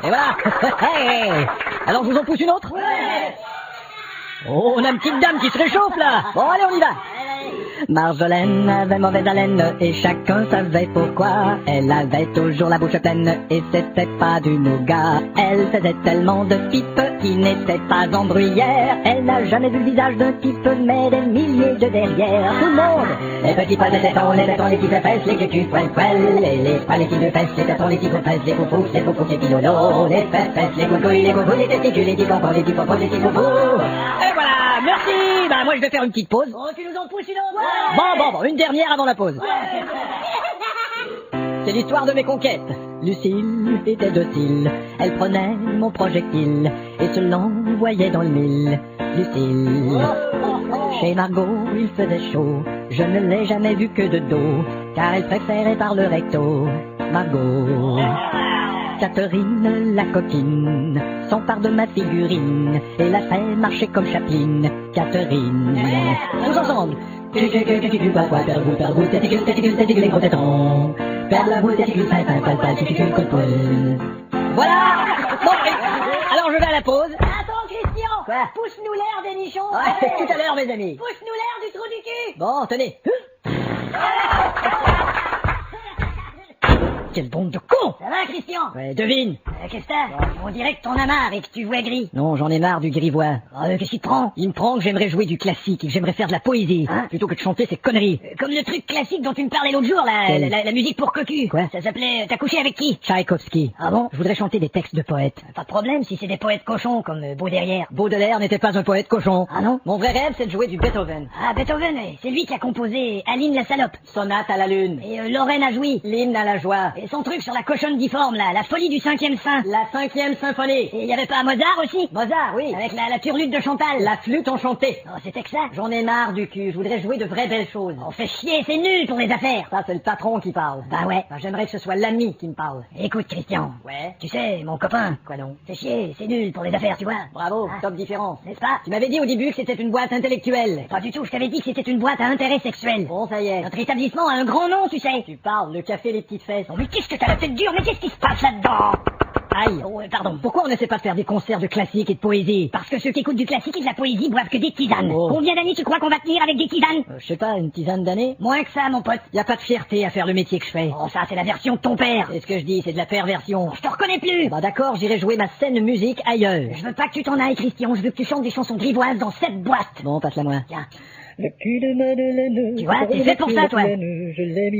Et voilà. Hey. Alors je vous en pousse une autre? Oh, on a une petite dame qui se réchauffe là. Bon, allez, on y va. Marjolaine avait mauvaise haleine et chacun savait pourquoi. Elle avait toujours la bouche pleine et c'était pas du nougat. Elle faisait tellement de pipes qui n'étaient pas en bruyère. Elle n'a jamais vu le visage d'un type mais des milliers de derrière. Tout le monde. Les petits poils de tétons, les petites fesses, les cucus poil les petites de fesses, les tétons, les petites fesses, les foufous, les petits lolos, les fesses, les coucouilles, les testicules, les petits pompons, les petits pompons, les petits foufous. Et voilà, merci. Bah moi je vais faire une petite pause. Oh, tu nous en pousses une autre? Bon, une dernière avant la pause. C'est l'histoire de mes conquêtes. Lucille était docile, elle prenait mon projectile et se l'envoyait dans le mille. Lucille, chez Margot il faisait chaud, je ne l'ai jamais vue que de dos, car elle préférait par le recto. Margot, Catherine la coquine s'empare de ma figurine et la fait marcher comme Chaplin. Catherine, tous ensemble. Voilà. Bon, alors je vais à la pause. Attends, Christian. Quoi? Pousse-nous l'air des nichons. Ouais, tout à l'heure, mes amis. Pousse-nous l'air du trou du cul. Bon, tenez. Quelle bande de cons! Ça va, Christian? Ouais, devine. Qu'est-ce que t'as? On dirait que t'en as marre et que tu vois gris. Non, j'en ai marre du grivois. Qu'est-ce qui te prend? Il me prend que j'aimerais jouer du classique et que j'aimerais faire de la poésie. Hein? Plutôt que de chanter ces conneries. Comme le truc classique dont tu me parlais l'autre jour, la musique pour cocu. Quoi? Ça s'appelait T'as couché avec qui? Tchaïkovski. Ah bon? Je voudrais chanter des textes de poètes. Pas de problème si c'est des poètes cochons comme Baudelaire. Baudelaire n'était pas un poète cochon. Ah non? Mon vrai rêve, c'est de jouer du Beethoven. Ah, Beethoven, c'est lui qui a composé Aline la salope. Sonate à la lune. Et Lorraine a joui. L'hymne à la joie. Et son truc sur la cochonne difforme, là, la folie du 5e saint. La 5e symphonie. Et il y avait pas Mozart aussi? Mozart, oui. Avec la turlute de Chantal. La flûte enchantée. Oh, c'était que ça? J'en ai marre du cul, je voudrais jouer de vraies belles choses. On fait chier, c'est nul pour les affaires. Ça, c'est le patron qui parle. Bah ouais. Bah, j'aimerais que ce soit l'ami qui me parle. Écoute, Christian. Ouais. Tu sais, mon copain. Quoi donc? C'est chier, c'est nul pour les affaires, tu vois. Bravo, Ah. top différence. N'est-ce pas? Tu m'avais dit au début que c'était une boîte intellectuelle. Pas du tout, je t'avais dit que c'était une boîte à intérêt sexuel. Bon, ça y est. Notre établissement a un grand nom, tu sais. Tu parles, le café les petites fesses. Oh, mais qu'est-ce que t'as la tête dure? Mais qu'est-ce qui se passe là-dedans? Aïe. Oh, pardon. Pourquoi on n'essaie pas de faire des concerts de classique et de poésie? Parce que ceux qui écoutent du classique et de la poésie boivent que des tisanes. Oh. Combien d'années tu crois qu'on va tenir avec des tisanes? Je sais pas, une tisane d'années? Moins que ça, mon pote. Y a pas de fierté à faire le métier que je fais. Oh, ça, c'est la version de ton père. C'est ce que je dis, c'est de la perversion. Je te reconnais plus. Bah d'accord, j'irai jouer ma scène musique ailleurs. Je veux pas que tu t'en ailles, Christian. Je veux que tu chantes des chansons grivoises dans cette boîte. Bon, passe-la moi. Tiens. Le cul de Madeleine. Tu vois, t'es fait pour ça, toi. Je l'ai mis